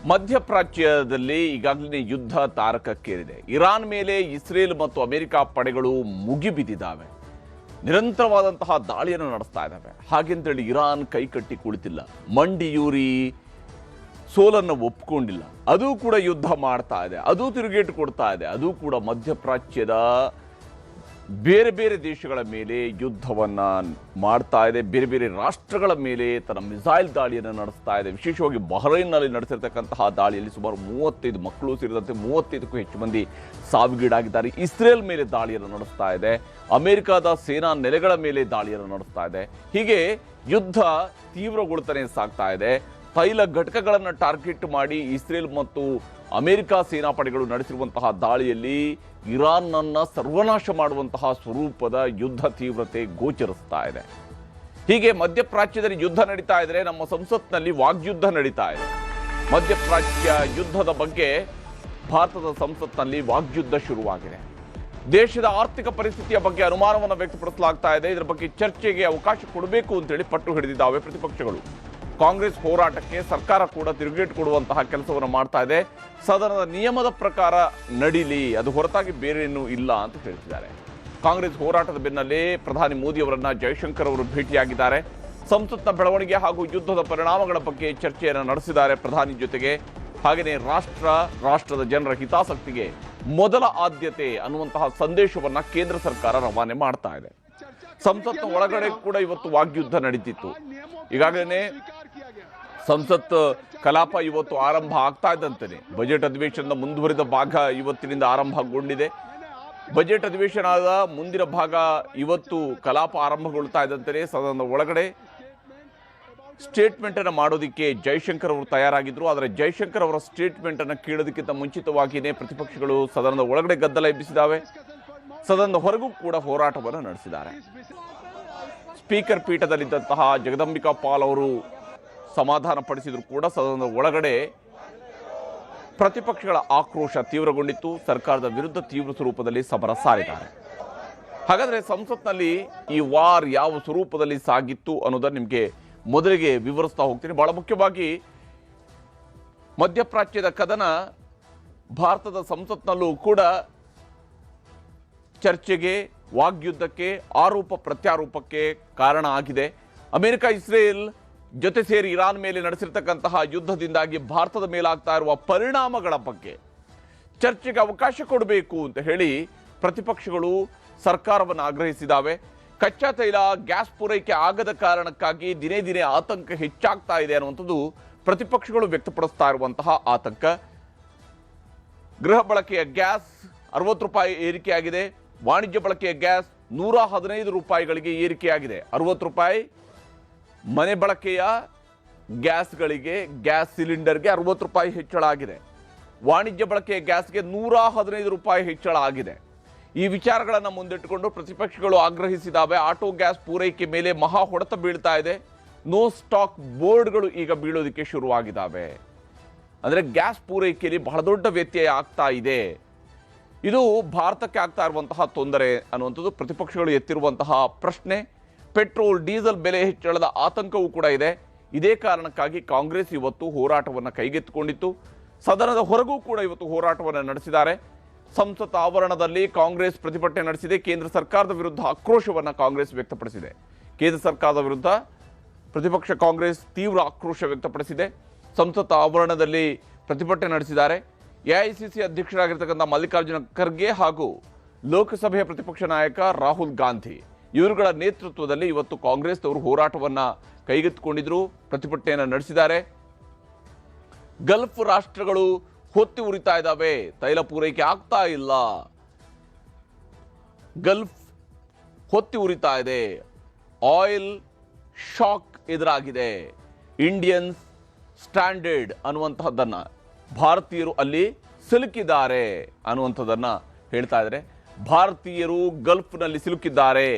ಮಧ್ಯಪ್ರಾಚ್ಯದಲ್ಲಿ ಈಗಾಗಲೇ ಯುದ್ಧ ತಾರಕಕ್ಕೇರಿದೆ. ಇರಾನ್ ಮೇಲೆ ಇಸ್ರೇಲ್ ಮತ್ತು ಅಮೆರಿಕ ಪಡೆಗಳು ಮುಗಿಬಿದ್ದಿದ್ದಾವೆ. ನಿರಂತರವಾದಂತಹ ದಾಳಿಯನ್ನು ನಡೆಸ್ತಾ ಇದ್ದಾವೆ. ಹಾಗೆಂತೇಳಿ ಇರಾನ್ ಕೈಕಟ್ಟಿ ಕುಳಿತಿಲ್ಲ, ಮಂಡಿಯೂರಿ ಸೋಲನ್ನು ಒಪ್ಕೊಂಡಿಲ್ಲ. ಅದು ಕೂಡ ಯುದ್ಧ ಮಾಡ್ತಾ ಇದೆ, ಅದು ತಿರುಗೇಟು ಕೊಡ್ತಾ ಇದೆ. ಅದು ಕೂಡ ಮಧ್ಯಪ್ರಾಚ್ಯದ ಬೇರೆ ಬೇರೆ ದೇಶಗಳ ಮೇಲೆ ಯುದ್ಧವನ್ನು ಮಾಡ್ತಾ ಇದೆ. ಬೇರೆ ಬೇರೆ ರಾಷ್ಟ್ರಗಳ ಮೇಲೆ ತನ್ನ ಮಿಸೈಲ್ ದಾಳಿಯನ್ನು ನಡೆಸ್ತಾ ಇದೆ. ವಿಶೇಷವಾಗಿ ಬಹ್ರೈನ್ನಲ್ಲಿ ನಡೆಸಿರ್ತಕ್ಕಂತಹ ದಾಳಿಯಲ್ಲಿ ಸುಮಾರು 35 ಮಕ್ಕಳು ಸೇರಿದಂತೆ 35ಕ್ಕೂ ಹೆಚ್ಚು ಮಂದಿ ಸಾವಿಗೀಡಾಗಿದ್ದಾರೆ. ಇಸ್ರೇಲ್ ಮೇಲೆ ದಾಳಿಯನ್ನು ನಡೆಸ್ತಾ ಇದೆ. ಅಮೆರಿಕದ ಸೇನಾ ನೆಲೆಗಳ ಮೇಲೆ ದಾಳಿಯನ್ನು ನಡೆಸ್ತಾ ಇದೆ. ಹೀಗೆ ಯುದ್ಧ ತೀವ್ರಗೊಳ್ತಾನೆ ಸಾಗ್ತಾ ಇದೆ. ತೈಲ ಘಟಕಗಳನ್ನು ಟಾರ್ಗೆಟ್ ಮಾಡಿ ಇಸ್ರೇಲ್ ಮತ್ತು ಅಮೆರಿಕ ಸೇನಾಪಡೆಗಳು ನಡೆಸಿರುವಂತಹ ದಾಳಿಯಲ್ಲಿ ಇರಾನ್ನನ್ನು ಸರ್ವನಾಶ ಮಾಡುವಂತಹ ಸ್ವರೂಪದ ಯುದ್ಧ ತೀವ್ರತೆ ಗೋಚರಿಸ್ತಾ ಇದೆ. ಹೀಗೆ ಮಧ್ಯಪ್ರಾಚ್ಯದಲ್ಲಿ ಯುದ್ಧ ನಡೀತಾ ಇದ್ರೆ ನಮ್ಮ ಸಂಸತ್ನಲ್ಲಿ ವಾಗ್ಯುದ್ಧ ನಡೀತಾ ಇದೆ. ಮಧ್ಯಪ್ರಾಚ್ಯ ಯುದ್ಧದ ಬಗ್ಗೆ ಭಾರತದ ಸಂಸತ್ನಲ್ಲಿ ವಾಗ್ಯುದ್ಧ ಶುರುವಾಗಿದೆ. ದೇಶದ ಆರ್ಥಿಕ ಪರಿಸ್ಥಿತಿಯ ಬಗ್ಗೆ ಅನುಮಾನವನ್ನು ವ್ಯಕ್ತಪಡಿಸಲಾಗ್ತಾ ಇದೆ. ಇದರ ಬಗ್ಗೆ ಚರ್ಚೆಗೆ ಅವಕಾಶ ಕೊಡಬೇಕು ಅಂತೇಳಿ ಪಟ್ಟು ಹಿಡಿದಿದ್ದಾವೆ ಪ್ರತಿಪಕ್ಷಗಳು. ಕಾಂಗ್ರೆಸ್ ಹೋರಾಟಕ್ಕೆ ಸರ್ಕಾರ ಕೂಡ ತಿರುಗೇಟು ಕೊಡುವಂತಹ ಕೆಲಸವನ್ನು ಮಾಡ್ತಾ ಇದೆ. ಸದನದ ನಿಯಮದ ಪ್ರಕಾರ ನಡೀಲಿ, ಅದು ಹೊರತಾಗಿ ಬೇರೇನೂ ಇಲ್ಲ ಅಂತ ಹೇಳ್ತಿದ್ದಾರೆ. ಕಾಂಗ್ರೆಸ್ ಹೋರಾಟದ ಬೆನ್ನಲ್ಲೇ ಪ್ರಧಾನಿ ಮೋದಿ ಅವರನ್ನ ಜೈಶಂಕರ್ ಅವರು ಭೇಟಿಯಾಗಿದ್ದಾರೆ. ಸಂಸತ್ನ ಬೆಳವಣಿಗೆ ಹಾಗೂ ಯುದ್ಧದ ಪರಿಣಾಮಗಳ ಬಗ್ಗೆ ಚರ್ಚೆಯನ್ನು ನಡೆಸಿದ್ದಾರೆ ಪ್ರಧಾನಿ ಜೊತೆಗೆ. ಹಾಗೆಯೇ ರಾಷ್ಟ್ರದ ಜನರ ಹಿತಾಸಕ್ತಿಗೆ ಮೊದಲ ಆದ್ಯತೆ ಅನ್ನುವಂತಹ ಸಂದೇಶವನ್ನ ಕೇಂದ್ರ ಸರ್ಕಾರ ರವಾನೆ ಮಾಡ್ತಾ ಇದೆ. ಸಂಸತ್ನ ಒಳಗಡೆ ಕೂಡ ಇವತ್ತು ವಾಗ್ಯುದ್ಧ ನಡೀತಿತ್ತು. ಈಗಾಗಲೇ ಸಂಸತ್ ಕಲಾಪ ಇವತ್ತು ಆರಂಭ ಆಗ್ತಾ ಇದ್ದಂತೆ ಬಜೆಟ್ ಅಧಿವೇಶನದ ಮುಂದುವರಿದ ಭಾಗ ಇವತ್ತಿನಿಂದ ಆರಂಭಗೊಂಡಿದೆ. ಬಜೆಟ್ ಅಧಿವೇಶನದ ಮುಂದಿನ ಭಾಗ ಇವತ್ತು ಕಲಾಪ ಆರಂಭಗೊಳ್ತಾ ಇದ್ದಂತೆ ಸದನದ ಒಳಗಡೆ ಸ್ಟೇಟ್ಮೆಂಟ್ ಅನ್ನು ಮಾಡೋದಕ್ಕೆ ಜೈಶಂಕರ್ ಅವರು ತಯಾರಾಗಿದ್ರು. ಆದರೆ ಜೈಶಂಕರ್ ಅವರ ಸ್ಟೇಟ್ಮೆಂಟ್ ಅನ್ನು ಕೇಳೋದಕ್ಕಿಂತ ಮುಂಚಿತವಾಗಿಯೇ ಪ್ರತಿಪಕ್ಷಗಳು ಸದನದ ಒಳಗಡೆ ಗದ್ದಲ ಎಬ್ಬಿಸಿದ್ದಾವೆ. ಸದನದ ಹೊರಗೂ ಕೂಡ ಹೋರಾಟವನ್ನು ನಡೆಸಿದ್ದಾರೆ. ಸ್ಪೀಕರ್ ಪೀಠದಲ್ಲಿದ್ದಂತಹ ಜಗದಂಬಿಕಾ ಪಾಲ್ ಅವರು ಸಮಾಧಾನ ಪಡಿಸಿದ್ರು ಕೂಡ ಸದನದ ಒಳಗಡೆ ಪ್ರತಿಪಕ್ಷಗಳ ಆಕ್ರೋಶ ತೀವ್ರಗೊಂಡಿತ್ತು. ಸರ್ಕಾರದ ವಿರುದ್ಧ ತೀವ್ರ ಸ್ವರೂಪದಲ್ಲಿ ಸಮರ ಸಾರಿದ್ದಾರೆ. ಹಾಗಾದ್ರೆ ಸಂಸತ್ನಲ್ಲಿ ಈ ವಾರ್ ಯಾವ ಸ್ವರೂಪದಲ್ಲಿ ಸಾಗಿತ್ತು ಅನ್ನೋದನ್ನು ನಿಮಗೆ ಮೊದಲಿಗೆ ವಿವರಿಸ್ತಾ ಹೋಗ್ತೀನಿ. ಬಹಳ ಮುಖ್ಯವಾಗಿ ಮಧ್ಯಪ್ರಾಚ್ಯದ ಕದನ ಭಾರತದ ಸಂಸತ್ನಲ್ಲೂ ಕೂಡ ಚರ್ಚೆಗೆ, ವಾಗ್ಯುದ್ಧಕ್ಕೆ, ಆರೋಪ ಪ್ರತ್ಯಾರೋಪಕ್ಕೆ ಕಾರಣ ಆಗಿದೆ. ಅಮೆರಿಕ ಇಸ್ರೇಲ್ ಜೊತೆ ಸೇರಿ ಇರಾನ್ ಮೇಲೆ ನಡೆಸಿರ್ತಕ್ಕಂತಹ ಯುದ್ಧದಿಂದಾಗಿ ಭಾರತದ ಮೇಲಾಗ್ತಾ ಇರುವ ಪರಿಣಾಮಗಳ ಬಗ್ಗೆ ಚರ್ಚೆಗೆ ಅವಕಾಶ ಕೊಡಬೇಕು ಅಂತ ಹೇಳಿ ಪ್ರತಿಪಕ್ಷಗಳು ಸರ್ಕಾರವನ್ನು ಆಗ್ರಹಿಸಿದ್ದಾವೆ. ಕಚ್ಚಾ ತೈಲ, ಗ್ಯಾಸ್ ಪೂರೈಕೆ ಆಗದ ಕಾರಣಕ್ಕಾಗಿ ದಿನೇ ದಿನೇ ಆತಂಕ ಹೆಚ್ಚಾಗ್ತಾ ಇದೆ ಅನ್ನುವಂಥದ್ದು ಪ್ರತಿಪಕ್ಷಗಳು ವ್ಯಕ್ತಪಡಿಸ್ತಾ ಇರುವಂತಹ ಆತಂಕ. ಗೃಹ ಬಳಕೆಯ ಗ್ಯಾಸ್ 60 ರೂಪಾಯಿ ಏರಿಕೆಯಾಗಿದೆ. ವಾಣಿಜ್ಯ ಬಳಕೆಯ ಗ್ಯಾಸ್ 115 ರೂಪಾಯಿಗಳಿಗೆ ಏರಿಕೆಯಾಗಿದೆ. 60 ರೂಪಾಯಿ ಮನೆ ಬಳಕೆಯ ಗ್ಯಾಸ್ಗಳಿಗೆ, ಗ್ಯಾಸ್ ಸಿಲಿಂಡರ್ಗೆ 60 ರೂಪಾಯಿ ಹೆಚ್ಚಳ ಆಗಿದೆ. ವಾಣಿಜ್ಯ ಬಳಕೆಯ ಗ್ಯಾಸ್ಗೆ 115 ರೂಪಾಯಿ ಹೆಚ್ಚಳ ಆಗಿದೆ. ಈ ವಿಚಾರಗಳನ್ನು ಮುಂದಿಟ್ಟುಕೊಂಡು ಪ್ರತಿಪಕ್ಷಗಳು ಆಗ್ರಹಿಸಿದ್ದಾವೆ. ಆಟೋ ಗ್ಯಾಸ್ ಪೂರೈಕೆ ಮೇಲೆ ಮಹಾ ಹೊಡೆತ ಬೀಳ್ತಾ ಇದೆ. ನೋ ಸ್ಟಾಕ್ ಬೋರ್ಡ್ಗಳು ಈಗ ಬೀಳೋದಕ್ಕೆ ಶುರುವಾಗಿದ್ದಾವೆ. ಅಂದರೆ ಗ್ಯಾಸ್ ಪೂರೈಕೆಯಲ್ಲಿ ಬಹಳ ದೊಡ್ಡ ವ್ಯತ್ಯಯ ಆಗ್ತಾ ಇದೆ. ಇದು ಭಾರತಕ್ಕೆ ಆಗ್ತಾ ಇರುವಂತಹ ತೊಂದರೆ ಅನ್ನುವಂಥದ್ದು ಪ್ರತಿಪಕ್ಷಗಳು ಎತ್ತಿರುವಂತಹ ಪ್ರಶ್ನೆ. ಪೆಟ್ರೋಲ್, ಡೀಸೆಲ್ ಬೆಲೆ ಹೆಚ್ಚಳದ ಆತಂಕವೂ ಕೂಡ ಇದೆ. ಇದೇ ಕಾರಣಕ್ಕಾಗಿ ಕಾಂಗ್ರೆಸ್ ಇವತ್ತು ಹೋರಾಟವನ್ನು ಕೈಗೆತ್ತಿಕೊಂಡಿತ್ತು. ಸದನದ ಹೊರಗೂ ಕೂಡ ಇವತ್ತು ಹೋರಾಟವನ್ನು ನಡೆಸಿದ್ದಾರೆ. ಸಂಸತ್ ಆವರಣದಲ್ಲಿ ಕಾಂಗ್ರೆಸ್ ಪ್ರತಿಭಟನೆ ನಡೆಸಿದೆ. ಕೇಂದ್ರ ಸರ್ಕಾರದ ವಿರುದ್ಧ ಆಕ್ರೋಶವನ್ನು ಕಾಂಗ್ರೆಸ್ ವ್ಯಕ್ತಪಡಿಸಿದೆ. ಕೇಂದ್ರ ಸರ್ಕಾರದ ವಿರುದ್ಧ ಪ್ರತಿಪಕ್ಷ ಕಾಂಗ್ರೆಸ್ ತೀವ್ರ ಆಕ್ರೋಶ ವ್ಯಕ್ತಪಡಿಸಿದೆ. ಸಂಸತ್ ಆವರಣದಲ್ಲಿ ಪ್ರತಿಭಟನೆ ನಡೆಸಿದ್ದಾರೆ. ಎಐಸಿಸಿ ಅಧ್ಯಕ್ಷರಾಗಿರ್ತಕ್ಕಂಥ ಮಲ್ಲಿಕಾರ್ಜುನ ಖರ್ಗೆ ಹಾಗೂ ಲೋಕಸಭೆಯ ಪ್ರತಿಪಕ್ಷ ನಾಯಕ ರಾಹುಲ್ ಗಾಂಧಿ ಇವರುಗಳ ನೇತೃತ್ವದಲ್ಲಿ ಇವತ್ತು ಕಾಂಗ್ರೆಸ್ನವರು ಹೋರಾಟವನ್ನು ಕೈಗೆತ್ತಿಕೊಂಡಿದ್ರು, ಪ್ರತಿಭಟನೆಯನ್ನು ನಡೆಸಿದ್ದಾರೆ. ಗಲ್ಫ್ ರಾಷ್ಟ್ರಗಳು ಹೊತ್ತಿ ಉರಿತಾ ಇದ್ದಾವೆ, ತೈಲ ಪೂರೈಕೆ ಆಗ್ತಾ ಇಲ್ಲ, ಗಲ್ಫ್ ಹೊತ್ತಿ ಉರಿತಾ ಇದೆ, ಆಯಿಲ್ ಶಾಕ್ ಎದುರಾಗಿದೆ, ಇಂಡಿಯನ್ ಸ್ಟ್ಯಾಂಡರ್ಡ್ ಅನ್ನುವಂತಹದ್ದನ್ನ ಭಾರತೀಯರು ಅಲ್ಲಿ ಸಿಲುಕಿದ್ದಾರೆ ಅನ್ನುವಂಥದ್ದನ್ನ ಹೇಳ್ತಾ ಇದ್ದಾರೆ. ಭಾರತೀಯರು ಗಲ್ಫ್ನಲ್ಲಿ ಸಿಲುಕಿದ್ದಾರೆ,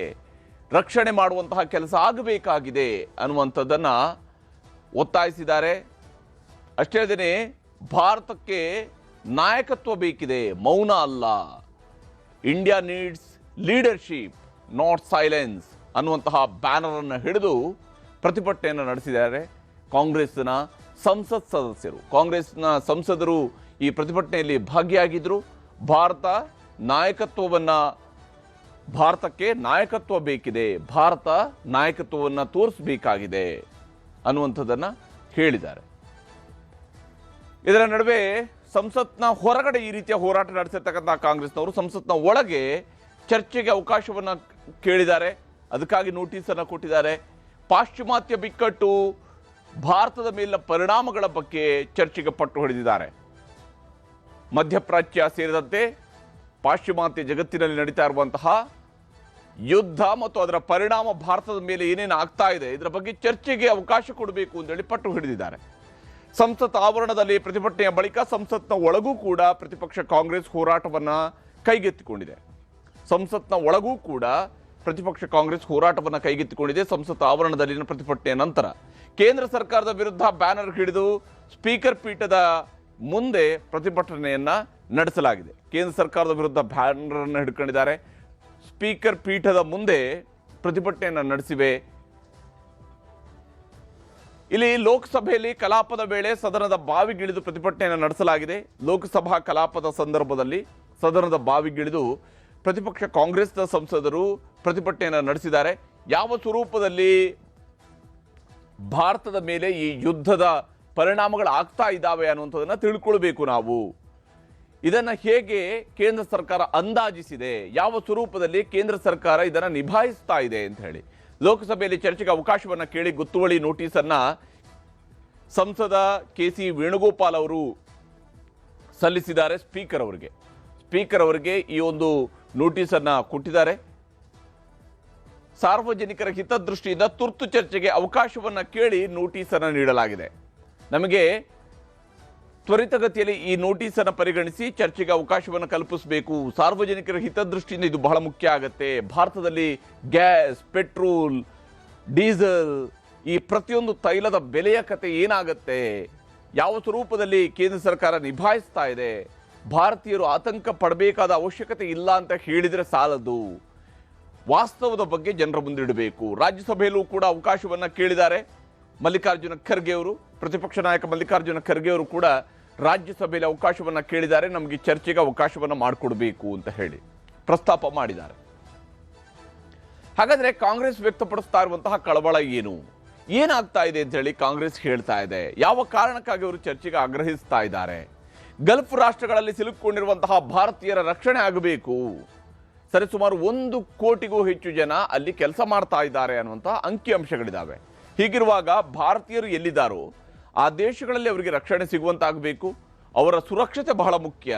ರಕ್ಷಣೆ ಮಾಡುವಂತಹ ಕೆಲಸ ಆಗಬೇಕಾಗಿದೆ ಅನ್ನುವಂಥದ್ದನ್ನ ಒತ್ತಾಯಿಸಿದ್ದಾರೆ. ಅಷ್ಟೇ ಅಲ್ಲದೆ ಭಾರತಕ್ಕೆ ನಾಯಕತ್ವ ಬೇಕಿದೆ, ಮೌನ ಅಲ್ಲ. India needs leadership not silence ಅನ್ನುವಂತಹ ಬ್ಯಾನರ್ ಅನ್ನು ಹಿಡಿದು ಪ್ರತಿಭಟನೆಯನ್ನು ನಡೆಸಿದ್ದಾರೆ. ಕಾಂಗ್ರೆಸ್ನ ಸಂಸತ್ ಸದಸ್ಯರು, ಕಾಂಗ್ರೆಸ್ನ ಸಂಸದರು ಈ ಪ್ರತಿಭಟನೆಯಲ್ಲಿ ಭಾಗಿಯಾಗಿದ್ದರು. ಭಾರತಕ್ಕೆ ನಾಯಕತ್ವ ಬೇಕಿದೆ, ಭಾರತ ನಾಯಕತ್ವವನ್ನು ತೋರಿಸಬೇಕಾಗಿದೆ ಅನ್ನುವಂಥದ್ದನ್ನು ಹೇಳಿದ್ದಾರೆ. ಇದರ ನಡುವೆ ಸಂಸತ್ನ ಹೊರಗಡೆ ಈ ರೀತಿಯ ಹೋರಾಟ ನಡೆಸಿರ್ತಕ್ಕಂಥ ಕಾಂಗ್ರೆಸ್ನವರು ಸಂಸತ್ನ ಒಳಗೆ ಚರ್ಚೆಗೆ ಅವಕಾಶವನ್ನು ಕೇಳಿದ್ದಾರೆ. ಅದಕ್ಕಾಗಿ ನೋಟಿಸನ್ನು ಕೊಟ್ಟಿದ್ದಾರೆ. ಪಾಶ್ಚಿಮಾತ್ಯ ಬಿಕ್ಕಟ್ಟು, ಭಾರತದ ಮೇಲಿನ ಪರಿಣಾಮಗಳ ಬಗ್ಗೆ ಚರ್ಚೆಗೆ ಪಟ್ಟು ಹಿಡಿದಿದ್ದಾರೆ. ಮಧ್ಯಪ್ರಾಚ್ಯ ಸೇರಿದಂತೆ ಪಾಶ್ಚಿಮಾತ್ಯ ಜಗತ್ತಿನಲ್ಲಿ ನಡೀತಾ ಇರುವಂತಹ ಯುದ್ಧ ಮತ್ತು ಅದರ ಪರಿಣಾಮ ಭಾರತದ ಮೇಲೆ ಏನೇನು ಆಗ್ತಾ ಇದೆ ಇದರ ಬಗ್ಗೆ ಚರ್ಚೆಗೆ ಅವಕಾಶ ಕೊಡಬೇಕು ಅಂತೇಳಿ ಪಟ್ಟು ಹಿಡಿದಿದ್ದಾರೆ. ಸಂಸತ್ ಆವರಣದಲ್ಲಿ ಪ್ರತಿಭಟನೆಯ ಬಳಿಕ ಸಂಸತ್ನ ಒಳಗೂ ಕೂಡ ಪ್ರತಿಪಕ್ಷ ಕಾಂಗ್ರೆಸ್ ಹೋರಾಟವನ್ನು ಕೈಗೆತ್ತಿಕೊಂಡಿದೆ. ಸಂಸತ್ನ ಒಳಗೂ ಕೂಡ ಪ್ರತಿಪಕ್ಷ ಕಾಂಗ್ರೆಸ್ ಹೋರಾಟವನ್ನು ಕೈಗೆತ್ತಿಕೊಂಡಿದೆ. ಸಂಸತ್ ಆವರಣದಲ್ಲಿನ ಪ್ರತಿಭಟನೆಯ ನಂತರ ಕೇಂದ್ರ ಸರ್ಕಾರದ ವಿರುದ್ಧ ಬ್ಯಾನರ್ ಹಿಡಿದು ಸ್ಪೀಕರ್ ಪೀಠದ ಮುಂದೆ ಪ್ರತಿಭಟನೆಯನ್ನ ನಡೆಸಲಾಗಿದೆ. ಕೇಂದ್ರ ಸರ್ಕಾರದ ವಿರುದ್ಧ ಬ್ಯಾನರ್ ಅನ್ನು ಹಿಡ್ಕೊಂಡಿದ್ದಾರೆ. ಸ್ಪೀಕರ್ ಪೀಠದ ಮುಂದೆ ಪ್ರತಿಭಟನೆಯನ್ನು ನಡೆಸಿವೆ. ಇಲ್ಲಿ ಲೋಕಸಭೆಯಲ್ಲಿ ಕಲಾಪದ ವೇಳೆ ಸದನದ ಬಾವಿಗಿಳಿದು ಪ್ರತಿಭಟನೆಯನ್ನು ನಡೆಸಲಾಗಿದೆ. ಲೋಕಸಭಾ ಕಲಾಪದ ಸಂದರ್ಭದಲ್ಲಿ ಸದನದ ಬಾವಿಗಿಳಿದು ಪ್ರತಿಪಕ್ಷ ಕಾಂಗ್ರೆಸ್ನ ಸಂಸದರು ಪ್ರತಿಭಟನೆಯನ್ನು ನಡೆಸಿದ್ದಾರೆ. ಯಾವ ಸ್ವರೂಪದಲ್ಲಿ ಭಾರತದ ಮೇಲೆ ಈ ಯುದ್ಧದ ಪರಿಣಾಮಗಳು ಆಗ್ತಾ ಇದ್ದಾವೆ ಅನ್ನುವಂಥದ್ದನ್ನು ತಿಳ್ಕೊಳ್ಬೇಕು ನಾವು. ಇದನ್ನು ಹೇಗೆ ಕೇಂದ್ರ ಸರ್ಕಾರ ಅಂದಾಜಿಸಿದೆ, ಯಾವ ಸ್ವರೂಪದಲ್ಲಿ ಕೇಂದ್ರ ಸರ್ಕಾರ ಇದನ್ನು ನಿಭಾಯಿಸ್ತಾ ಇದೆ ಅಂತ ಹೇಳಿ ಲೋಕಸಭೆಯಲ್ಲಿ ಚರ್ಚೆಗೆ ಅವಕಾಶವನ್ನು ಕೇಳಿ ಗೊತ್ತುವಳಿ ನೋಟಿಸನ್ನು ಸಂಸದ KC ವೇಣುಗೋಪಾಲ್ ಅವರು ಸಲ್ಲಿಸಿದ್ದಾರೆ. ಸ್ಪೀಕರ್ ಅವರಿಗೆ ಈ ಒಂದು ನೋಟಿಸನ್ನು ಕೊಟ್ಟಿದ್ದಾರೆ. ಸಾರ್ವಜನಿಕರ ಹಿತದೃಷ್ಟಿಯಿಂದ ತುರ್ತು ಚರ್ಚೆಗೆ ಅವಕಾಶವನ್ನು ಕೇಳಿ ನೋಟಿಸನ್ನು ನೀಡಲಾಗಿದೆ. ನಮಗೆ ತ್ವರಿತಗತಿಯಲ್ಲಿ ಈ ನೋಟಿಸನ್ನು ಪರಿಗಣಿಸಿ ಚರ್ಚೆಗೆ ಅವಕಾಶವನ್ನು ಕಲ್ಪಿಸಬೇಕು. ಸಾರ್ವಜನಿಕರ ಹಿತದೃಷ್ಟಿಯಿಂದ ಇದು ಬಹಳ ಮುಖ್ಯ ಆಗುತ್ತೆ. ಭಾರತದಲ್ಲಿ ಗ್ಯಾಸ್, ಪೆಟ್ರೋಲ್, ಡೀಸೆಲ್, ಈ ಪ್ರತಿಯೊಂದು ತೈಲದ ಬೆಲೆಯ ಕತೆ ಏನಾಗುತ್ತೆ, ಯಾವ ಸ್ವರೂಪದಲ್ಲಿ ಕೇಂದ್ರ ಸರ್ಕಾರ ನಿಭಾಯಿಸ್ತಾ ಇದೆ, ಭಾರತೀಯರು ಆತಂಕ ಪಡಬೇಕಾದ ಅವಶ್ಯಕತೆ ಇಲ್ಲ ಅಂತ ಹೇಳಿದರೆ ಸಾಲದು. ವಾಸ್ತವದ ಬಗ್ಗೆ ಜನರ ಮುಂದಿಡಬೇಕು. ರಾಜ್ಯಸಭೆಯಲ್ಲೂ ಕೂಡ ಅವಕಾಶವನ್ನು ಕೇಳಿದ್ದಾರೆ. ಮಲ್ಲಿಕಾರ್ಜುನ ಖರ್ಗೆ ಅವರು, ಪ್ರತಿಪಕ್ಷ ನಾಯಕ ಮಲ್ಲಿಕಾರ್ಜುನ ಖರ್ಗೆ ಅವರು ಕೂಡ ರಾಜ್ಯಸಭೆಯಲ್ಲಿ ಅವಕಾಶವನ್ನು ಕೇಳಿದ್ದಾರೆ. ನಮಗೆ ಚರ್ಚೆಗೆ ಅವಕಾಶವನ್ನು ಮಾಡಿಕೊಡ್ಬೇಕು ಅಂತ ಹೇಳಿ ಪ್ರಸ್ತಾಪ ಮಾಡಿದ್ದಾರೆ. ಹಾಗಾದ್ರೆ ಕಾಂಗ್ರೆಸ್ ವ್ಯಕ್ತಪಡಿಸ್ತಾ ಇರುವಂತಹ ಕಳವಳ ಏನಾಗ್ತಾ ಇದೆ ಅಂತ ಹೇಳಿ ಕಾಂಗ್ರೆಸ್ ಹೇಳ್ತಾ ಇದೆ. ಯಾವ ಕಾರಣಕ್ಕಾಗಿ ಅವರು ಚರ್ಚೆಗೆ ಆಗ್ರಹಿಸ್ತಾ ಇದ್ದಾರೆ? ಗಲ್ಫ್ ರಾಷ್ಟ್ರಗಳಲ್ಲಿ ಸಿಲುಕಿಕೊಂಡಿರುವಂತಹ ಭಾರತೀಯರ ರಕ್ಷಣೆ ಆಗಬೇಕು. ಸರಿಸುಮಾರು 1 ಕೋಟಿಗೂ ಹೆಚ್ಚು ಜನ ಅಲ್ಲಿ ಕೆಲಸ ಮಾಡ್ತಾ ಇದ್ದಾರೆ ಅನ್ನುವಂತಹ ಅಂಕಿಅಂಶಗಳಿದ್ದಾವೆ. ಹೀಗಿರುವಾಗ ಭಾರತೀಯರು ಎಲ್ಲಿದ್ದಾರೋ ಆ ದೇಶಗಳಲ್ಲಿ ಅವರಿಗೆ ರಕ್ಷಣೆ ಸಿಗುವಂತಾಗಬೇಕು. ಅವರ ಸುರಕ್ಷತೆ ಬಹಳ ಮುಖ್ಯ.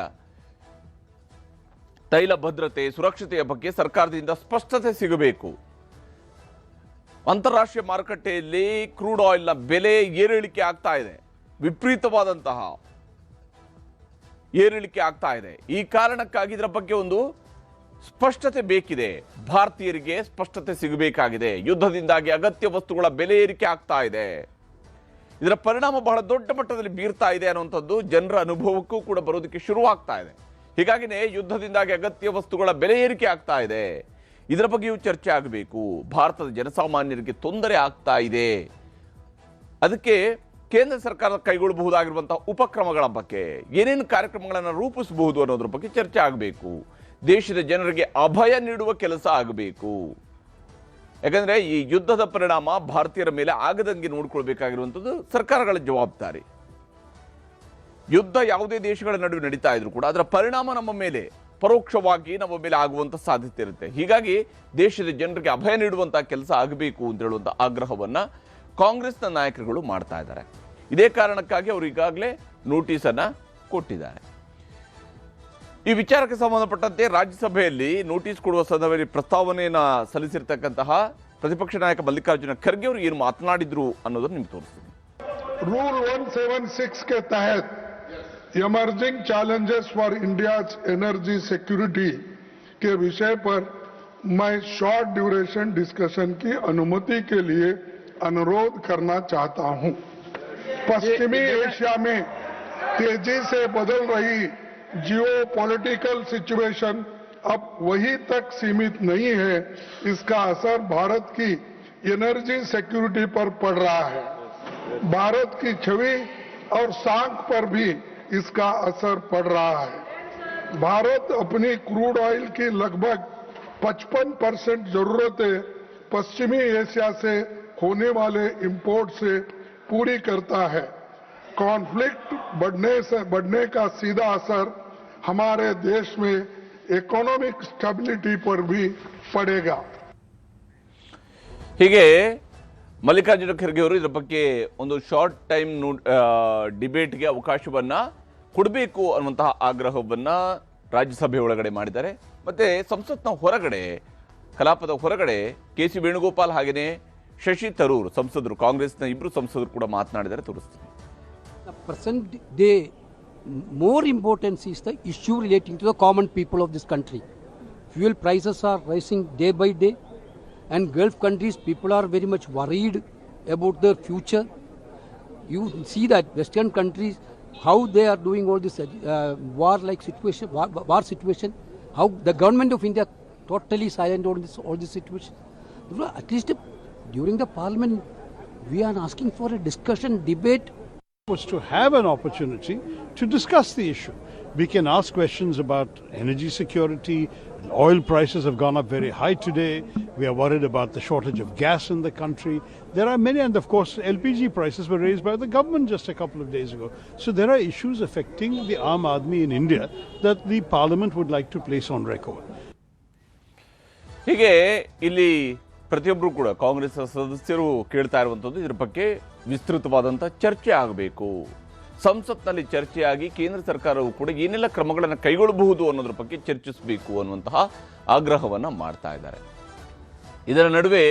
ತೈಲ ಭದ್ರತೆ, ಸುರಕ್ಷತೆಯ ಬಗ್ಗೆ ಸರ್ಕಾರದಿಂದ ಸ್ಪಷ್ಟತೆ ಸಿಗಬೇಕು. ಅಂತಾರಾಷ್ಟ್ರೀಯ ಮಾರುಕಟ್ಟೆಯಲ್ಲಿ ಕ್ರೂಡ್ ಆಯಿಲ್ನ ಬೆಲೆ ಏರಿಳಿಕೆ ಆಗ್ತಾ ಇದೆ, ವಿಪರೀತವಾದಂತಹ ಏರಿಳಿಕೆ ಆಗ್ತಾ ಇದೆ. ಈ ಕಾರಣಕ್ಕಾಗಿ ಇದರ ಬಗ್ಗೆ ಒಂದು ಸ್ಪಷ್ಟತೆ ಬೇಕಿದೆ. ಭಾರತೀಯರಿಗೆ ಸ್ಪಷ್ಟತೆ ಸಿಗಬೇಕಾಗಿದೆ. ಯುದ್ಧದಿಂದಾಗಿ ಅಗತ್ಯ ವಸ್ತುಗಳ ಬೆಲೆ ಏರಿಕೆ ಆಗ್ತಾ ಇದೆ. ಇದರ ಪರಿಣಾಮ ಬಹಳ ದೊಡ್ಡ ಮಟ್ಟದಲ್ಲಿ ಬೀರ್ತಾ ಇದೆ ಅನ್ನುವಂಥದ್ದು ಜನರ ಅನುಭವಕ್ಕೂ ಕೂಡ ಬರೋದಕ್ಕೆ ಶುರುವಾಗ್ತಾ ಇದೆ. ಹೀಗಾಗಿನೇ ಯುದ್ಧದಿಂದಾಗಿ ಅಗತ್ಯ ವಸ್ತುಗಳ ಬೆಲೆ ಏರಿಕೆ ಆಗ್ತಾ ಇದೆ. ಇದರ ಬಗ್ಗೆಯೂ ಚರ್ಚೆ ಆಗಬೇಕು. ಭಾರತದ ಜನಸಾಮಾನ್ಯರಿಗೆ ತೊಂದರೆ ಆಗ್ತಾ ಇದೆ. ಅದಕ್ಕೆ ಕೇಂದ್ರ ಸರ್ಕಾರ ಕೈಗೊಳ್ಳಬಹುದಾಗಿರುವಂತಹ ಉಪಕ್ರಮಗಳ ಬಗ್ಗೆ, ಏನೇನು ಕಾರ್ಯಕ್ರಮಗಳನ್ನು ರೂಪಿಸಬಹುದು ಅನ್ನೋದ್ರ ಬಗ್ಗೆ ಚರ್ಚೆ ಆಗಬೇಕು. ದೇಶದ ಜನರಿಗೆ ಅಭಯ ನೀಡುವ ಕೆಲಸ ಆಗಬೇಕು. ಯಾಕಂದ್ರೆ ಈ ಯುದ್ಧದ ಪರಿಣಾಮ ಭಾರತೀಯರ ಮೇಲೆ ಆಗದಂಗೆ ನೋಡ್ಕೊಳ್ಬೇಕಾಗಿರುವಂಥದ್ದು ಸರ್ಕಾರಗಳ ಜವಾಬ್ದಾರಿ. ಯುದ್ಧ ಯಾವುದೇ ದೇಶಗಳ ನಡುವೆ ನಡೀತಾ ಇದ್ರು ಕೂಡ ಅದರ ಪರಿಣಾಮ ನಮ್ಮ ಮೇಲೆ ಪರೋಕ್ಷವಾಗಿ ನಮ್ಮ ಮೇಲೆ ಆಗುವಂಥ ಸಾಧ್ಯತೆ ಇರುತ್ತೆ. ಹೀಗಾಗಿ ದೇಶದ ಜನರಿಗೆ ಅಭಯ ನೀಡುವಂತಹ ಕೆಲಸ ಆಗಬೇಕು ಅಂತ ಹೇಳುವಂಥ ಆಗ್ರಹವನ್ನ ಕಾಂಗ್ರೆಸ್ನ ನಾಯಕರುಗಳು ಮಾಡ್ತಾ ಇದ್ದಾರೆ. ಇದೇ ಕಾರಣಕ್ಕಾಗಿ ಅವರು ಈಗಾಗಲೇ ನೋಟಿಸನ್ನು ಕೊಟ್ಟಿದ್ದಾರೆ. ಈ ವಿಚಾರಕ್ಕೆ ಸಂಬಂಧಪಟ್ಟಂತೆ ರಾಜ್ಯಸಭೆಯಲ್ಲಿ ನೋಟಿಸ್ ಕೊಡುವ ಸಂದರ್ಭದಲ್ಲಿ ಪ್ರಸ್ತಾವನೆಯನ್ನು ಸಲ್ಲಿಸಿರ್ತಕ್ಕಂತಹ ಪ್ರತಿಪಕ್ಷ ನಾಯಕ ಮಲ್ಲಿಕಾರ್ಜುನ ಖರ್ಗೆ ಅವರು ಏನು ಮಾತನಾಡಿದ್ರು ಅನ್ನೋದನ್ನು ನಿಮ್ಗೆ ತೋರಿಸ್ತೀನಿ. रूल 176 के तहत emerging challenges for India's energy security के विषय पर मैं शॉर्ट ड्यूरेशन डिस्कशन की अनुमति के लिए अनुरोध करना चाहता हूं। पश्चिमी एशिया में तेजी से बदल रही जियोपॉलिटिकल सिचुएशन अब वहीं तक सीमित नहीं है, इसका असर भारत की एनर्जी सिक्योरिटी पर पड़ रहा है। भारत की छवि और साख पर भी इसका असर पड़ रहा है। भारत अपनी क्रूड ऑयल की लगभग 55% जरूरतें पश्चिमी एशिया से होने वाले इंपोर्ट से पूरी करता है। कॉन्फ्लिक्ट बढ़ने का सीधा असर हमारे देश में इकोनॉमिक स्टेबिलिटी पर भी पड़ेगा। ಹೀಗೆ ಮಲ್ಲಿಕಾರ್ಜುನ ಖರ್ಗೆ ಅವರು ಇದರ ಬಗ್ಗೆ ಒಂದು ಶಾರ್ಟ್ ಟೈಮ್ ಡಿಬೇಟ್ಗೆ ಅವಕಾಶವನ್ನ ಕೊಡಬೇಕು ಅನ್ನುವಂತಹ ಆಗ್ರಹವನ್ನ ರಾಜ್ಯಸಭೆ ಒಳಗಡೆ ಮಾಡಿದ್ದಾರೆ. ಮತ್ತೆ ಸಂಸತ್ನ ಹೊರಗಡೆ, ಕಲಾಪದ ಹೊರಗಡೆ ಕೆ.ಸಿ. ವೇಣುಗೋಪಾಲ್ ಹಾಗೆಯೇ ಶಶಿ ತರೂರ್ ಸಂಸದರು, ಕಾಂಗ್ರೆಸ್ನ ಇಬ್ಬರು ಸಂಸದರು ಕೂಡ ಮಾತನಾಡಿದ್ದಾರೆ. ತೋರಿಸ್ತೀನಿ. The present day, more importance is the issue relating to the common people of this country. Fuel prices are rising day by day, and Gulf countries people are very much worried about their future. You see that Western countries, how they are doing all this war-like situation, war situation, how the government of India totally silent on all this situation. At least during the parliament, we are asking for a discussion, debate. Was to have an opportunity to discuss the issue. We can ask questions about energy security. Oil prices have gone up very high today. We are worried about the shortage of gas in the country. There are many, and of course LPG prices were raised by the government just a couple of days ago. So there are issues affecting the Aam Aadmi in India that the parliament would like to place on record. ಹೀಗೆ ಇಲ್ಲಿ ಪ್ರತಿಯೊಬ್ಬರು ಕೂಡ ಕಾಂಗ್ರೆಸ್ ಸದಸ್ಯರು ಕೇಳ್ತಾ ಇರುವಂಥದ್ದು ಇದರ ಬಗ್ಗೆ ವಿಸ್ತೃತವಾದಂಥ ಚರ್ಚೆ ಆಗಬೇಕು. ಸಂಸತ್ನಲ್ಲಿ ಚರ್ಚೆಯಾಗಿ ಕೇಂದ್ರ ಸರ್ಕಾರವು ಕೂಡ ಏನೆಲ್ಲ ಕ್ರಮಗಳನ್ನು ಕೈಗೊಳ್ಳಬಹುದು ಅನ್ನೋದ್ರ ಬಗ್ಗೆ ಚರ್ಚಿಸಬೇಕು ಅನ್ನುವಂತಹ ಆಗ್ರಹವನ್ನು ಮಾಡ್ತಾ ಇದ್ದಾರೆ. ಇದರ ನಡುವೆ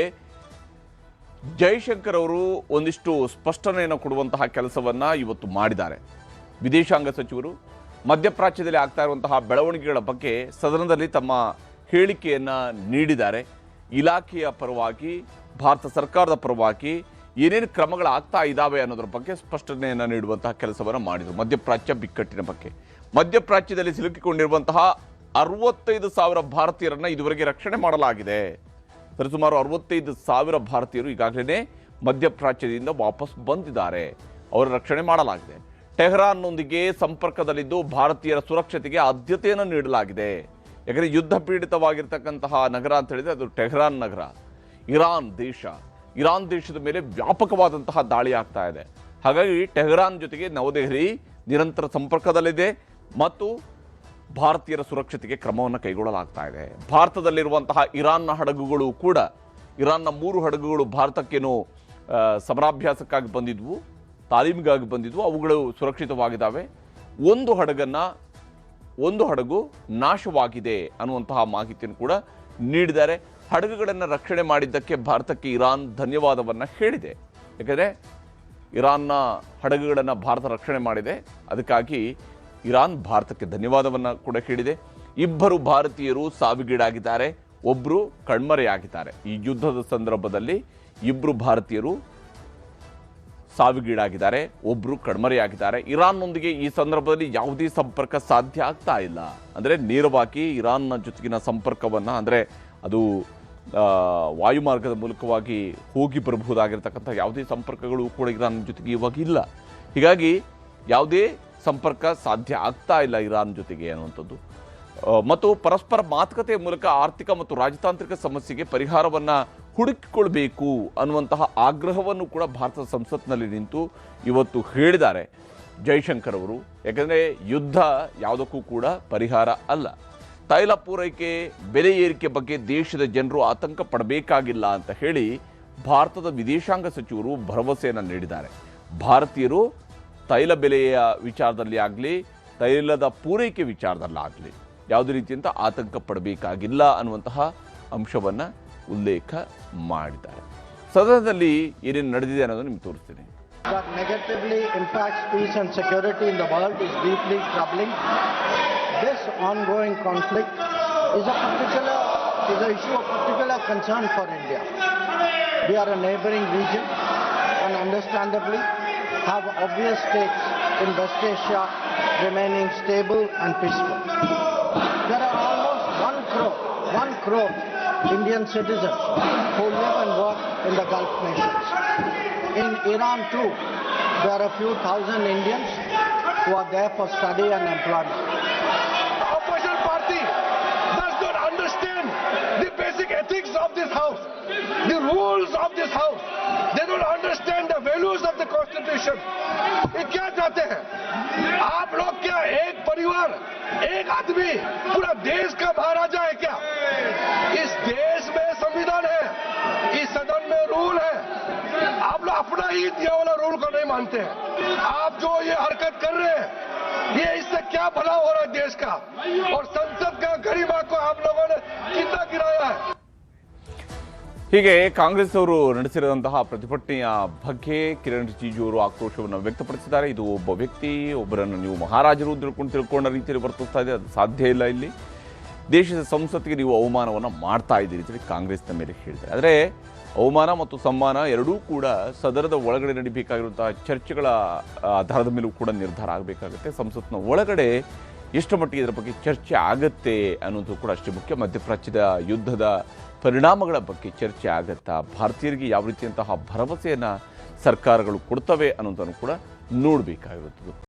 ಜೈಶಂಕರ್ ಅವರು ಒಂದಿಷ್ಟು ಸ್ಪಷ್ಟನೆಯನ್ನು ಕೊಡುವಂತಹ ಕೆಲಸವನ್ನು ಇವತ್ತು ಮಾಡಿದ್ದಾರೆ. ವಿದೇಶಾಂಗ ಸಚಿವರು ಮಧ್ಯಪ್ರಾಚ್ಯದಲ್ಲಿ ಆಗ್ತಾ ಇರುವಂತಹ ಬೆಳವಣಿಗೆಗಳ ಬಗ್ಗೆ ಸದನದಲ್ಲಿ ತಮ್ಮ ಹೇಳಿಕೆಯನ್ನು ನೀಡಿದ್ದಾರೆ. ಇಲಾಖೆಯ ಪರವಾಗಿ, ಭಾರತ ಸರ್ಕಾರದ ಪರವಾಗಿ ಏನೇನು ಕ್ರಮಗಳಾಗ್ತಾ ಇದ್ದಾವೆ ಅನ್ನೋದ್ರ ಬಗ್ಗೆ ಸ್ಪಷ್ಟನೆಯನ್ನು ನೀಡುವಂತಹ ಕೆಲಸವನ್ನು ಮಾಡಿದರು. ಮಧ್ಯಪ್ರಾಚ್ಯ ಬಿಕ್ಕಟ್ಟಿನ ಬಗ್ಗೆ, ಮಧ್ಯಪ್ರಾಚ್ಯದಲ್ಲಿ ಸಿಲುಕಿಕೊಂಡಿರುವಂತಹ 65,000 ಭಾರತೀಯರನ್ನು ಇದುವರೆಗೆ ರಕ್ಷಣೆ ಮಾಡಲಾಗಿದೆ. ಸರಿಸುಮಾರು 65,000 ಭಾರತೀಯರು ಈಗಾಗಲೇ ಮಧ್ಯಪ್ರಾಚ್ಯದಿಂದ ವಾಪಸ್ ಬಂದಿದ್ದಾರೆ. ಅವರ ರಕ್ಷಣೆ ಮಾಡಲಾಗಿದೆ. ಟೆಹರಾನ್ನೊಂದಿಗೆ ಸಂಪರ್ಕದಲ್ಲಿದ್ದು ಭಾರತೀಯರ ಸುರಕ್ಷತೆಗೆ ಆದ್ಯತೆಯನ್ನು ನೀಡಲಾಗಿದೆ. ಯಾಕಂದರೆ ಯುದ್ಧ ಪೀಡಿತವಾಗಿರ್ತಕ್ಕಂತಹ ನಗರ ಅಂತ ಹೇಳಿದರೆ ಅದು ಟೆಹರಾನ್ ನಗರ. ಇರಾನ್ ದೇಶದ ಮೇಲೆ ವ್ಯಾಪಕವಾದಂತಹ ದಾಳಿ ಆಗ್ತಾ ಇದೆ. ಹಾಗಾಗಿ ಟೆಹರಾನ್ ಜೊತೆಗೆ ನವದೆಹಲಿ ನಿರಂತರ ಸಂಪರ್ಕದಲ್ಲಿದೆ ಮತ್ತು ಭಾರತೀಯರ ಸುರಕ್ಷತೆಗೆ ಕ್ರಮವನ್ನು ಕೈಗೊಳ್ಳಲಾಗ್ತಾ ಇದೆ. ಭಾರತದಲ್ಲಿರುವಂತಹ ಇರಾನ್ನ ಹಡಗುಗಳು ಕೂಡ, ಇರಾನ್ನ 3 ಹಡಗುಗಳು ಭಾರತಕ್ಕೇನೋ ಸಮರಾಭ್ಯಾಸಕ್ಕಾಗಿ ಬಂದಿದ್ವು, ತಾಲೀಮಿಗಾಗಿ ಬಂದಿದ್ವು, ಅವುಗಳು ಸುರಕ್ಷಿತವಾಗಿದ್ದಾವೆ. ಒಂದು ಹಡಗು ನಾಶವಾಗಿದೆ ಅನ್ನುವಂತಹ ಮಾಹಿತಿಯನ್ನು ಕೂಡ ನೀಡಿದ್ದಾರೆ. ಹಡಗುಗಳನ್ನು ರಕ್ಷಣೆ ಮಾಡಿದ್ದಕ್ಕೆ ಭಾರತಕ್ಕೆ ಇರಾನ್ ಧನ್ಯವಾದವನ್ನು ಹೇಳಿದೆ. ಯಾಕಂದರೆ ಇರಾನ್ನ ಹಡಗುಗಳನ್ನು ಭಾರತ ರಕ್ಷಣೆ ಮಾಡಿದೆ, ಅದಕ್ಕಾಗಿ ಇರಾನ್ ಭಾರತಕ್ಕೆ ಧನ್ಯವಾದವನ್ನು ಕೂಡ ಹೇಳಿದೆ. 2 ಭಾರತೀಯರು ಸಾವಿಗೀಡಾಗಿದ್ದಾರೆ, 1 ಕಣ್ಮರೆಯಾಗಿದ್ದಾರೆ. ಈ ಯುದ್ಧದ ಸಂದರ್ಭದಲ್ಲಿ 2 ಭಾರತೀಯರು ಸಾವಿಗೀಡಾಗಿದ್ದಾರೆ, 1 ಕಣ್ಮರೆಯಾಗಿದ್ದಾರೆ. ಇರಾನ್ನೊಂದಿಗೆ ಈ ಸಂದರ್ಭದಲ್ಲಿ ಯಾವುದೇ ಸಂಪರ್ಕ ಸಾಧ್ಯ ಆಗ್ತಾ ಇಲ್ಲ. ಅಂದರೆ ನೇರವಾಗಿ ಇರಾನ್ನ ಜೊತೆಗಿನ ಸಂಪರ್ಕವನ್ನು, ಅಂದರೆ ಅದು ವಾಯುಮಾರ್ಗದ ಮೂಲಕವಾಗಿ ಹೋಗಿ ಬರಬಹುದಾಗಿರ್ತಕ್ಕಂಥ ಯಾವುದೇ ಸಂಪರ್ಕಗಳು ಕೂಡ ಇರಾನ್ ಜೊತೆಗೆ ಇವಾಗ ಇಲ್ಲ. ಹೀಗಾಗಿ ಯಾವುದೇ ಸಂಪರ್ಕ ಸಾಧ್ಯ ಆಗ್ತಾ ಇಲ್ಲ ಇರಾನ್ ಜೊತೆಗೆ ಅನ್ನುವಂಥದ್ದು. ಮತ್ತು ಪರಸ್ಪರ ಮಾತುಕತೆಯ ಮೂಲಕ ಆರ್ಥಿಕ ಮತ್ತು ರಾಜತಾಂತ್ರಿಕ ಸಮಸ್ಯೆಗೆ ಪರಿಹಾರವನ್ನು ಹುಡುಕಿಕೊಳ್ಬೇಕು ಅನ್ನುವಂತಹ ಆಗ್ರಹವನ್ನು ಕೂಡ ಭಾರತದ ಸಂಸತ್ನಲ್ಲಿ ನಿಂತು ಇವತ್ತು ಹೇಳಿದ್ದಾರೆ ಜೈಶಂಕರ್ ಅವರು. ಯಾಕಂದರೆ ಯುದ್ಧ ಯಾವುದಕ್ಕೂ ಕೂಡ ಪರಿಹಾರ ಅಲ್ಲ. ತೈಲ ಪೂರೈಕೆ ಬೆಲೆ ಏರಿಕೆ ಬಗ್ಗೆ ದೇಶದ ಜನರು ಆತಂಕ ಪಡಬೇಕಾಗಿಲ್ಲ ಅಂತ ಹೇಳಿ ಭಾರತದ ವಿದೇಶಾಂಗ ಸಚಿವರು ಭರವಸೆಯನ್ನು ನೀಡಿದ್ದಾರೆ. ಭಾರತೀಯರು ತೈಲ ಬೆಲೆಯ ವಿಚಾರದಲ್ಲಿ ಆಗಲಿ, ತೈಲದ ಪೂರೈಕೆ ವಿಚಾರದಲ್ಲಾಗಲಿ ಯಾವುದೇ ರೀತಿಯಂತ ಆತಂಕ ಪಡಬೇಕಾಗಿಲ್ಲ ಅನ್ನುವಂತಹ ಅಂಶವನ್ನು ಉಲ್ಲೇಖ ಮಾಡಿದ್ದಾರೆ. ಸದನದಲ್ಲಿ ಏನೇನು ನಡೆದಿದೆ ಅನ್ನೋದು ನಿಮ್ಗೆ ತೋರಿಸ್ತೀನಿ. That negatively impacts peace and security in the world is deeply troubling. This ongoing conflict is an issue of particular concern for India. We are a neighboring region and understandably have obvious stakes in West Asia remaining stable and peaceful. There are almost 1 crore Indian citizens who live and work in the Gulf nations. In Iran too, there are a few thousand Indians who are there for study and employment. The opposition party does not understand the basic ethics of this house, the rules of this house. They don't understand the values of the constitution. ये क्या चाहते हैं? आप लोग क्या एक परिवार, एक आदमी पूरा देश का महाराजा है क्या? इस देश में संविधान है, इस सदन में रूल है। आप लोग अपना ही दिया वाला रूल को नहीं मानते हैं। आप जो ये हरकत कर रहे हैं, ये इससे क्या भला हो रहा है देश का? और संसद का गरिमा को आप लोगों ने कितना गिराया है? ಹೀಗೆ ಕಾಂಗ್ರೆಸ್ ಅವರು ನಡೆಸಿರುವಂತಹ ಪ್ರತಿಭಟನೆಯ ಬಗ್ಗೆ ಕಿರಣ್ ರಿಜಿಜು ಅವರು ಆಕ್ರೋಶವನ್ನು ವ್ಯಕ್ತಪಡಿಸಿದ್ದಾರೆ. ಇದು ಒಬ್ಬ ವ್ಯಕ್ತಿ ಒಬ್ಬರನ್ನು ನೀವು ಮಹಾರಾಜರು ತಿಳ್ಕೊಂಡ ರೀತಿಯಲ್ಲಿ ವರ್ತಿಸ್ತಾ ಇದೆ, ಅದು ಸಾಧ್ಯ ಇಲ್ಲ. ಇಲ್ಲಿ ದೇಶದ ಸಂಸತ್ತಿಗೆ ನೀವು ಅವಮಾನವನ್ನು ಮಾಡ್ತಾ ಇದ್ದೀರಿ ಅಂತೇಳಿ ಕಾಂಗ್ರೆಸ್ನ ಮೇಲೆ ಹೇಳ್ತಾರೆ. ಆದರೆ ಅವಮಾನ ಮತ್ತು ಸಮ್ಮಾನ ಎರಡೂ ಕೂಡ ಸದನದ ಒಳಗಡೆ ನಡೀಬೇಕಾಗಿರುವಂತಹ ಚರ್ಚೆಗಳ ಆಧಾರದ ಮೇಲೂ ಕೂಡ ನಿರ್ಧಾರ ಆಗಬೇಕಾಗುತ್ತೆ. ಸಂಸತ್ನ ಒಳಗಡೆ ಎಷ್ಟು ಮಟ್ಟಿಗೆ ಇದರ ಬಗ್ಗೆ ಚರ್ಚೆ ಆಗತ್ತೆ ಅನ್ನೋದು ಕೂಡ ಅಷ್ಟೇ ಮುಖ್ಯ. ಮಧ್ಯಪ್ರಾಚ್ಯದ ಯುದ್ಧದ ಪರಿಣಾಮಗಳ ಬಗ್ಗೆ ಚರ್ಚೆ ಆಗತ್ತಾ, ಭಾರತೀಯರಿಗೆ ಯಾವ ರೀತಿಯಂತಹ ಭರವಸೆಯನ್ನು ಸರ್ಕಾರಗಳು ಕೊಡ್ತವೆ ಅನ್ನೋದನ್ನು ಕೂಡ ನೋಡಬೇಕಾಗಿರುತ್ತದೆ.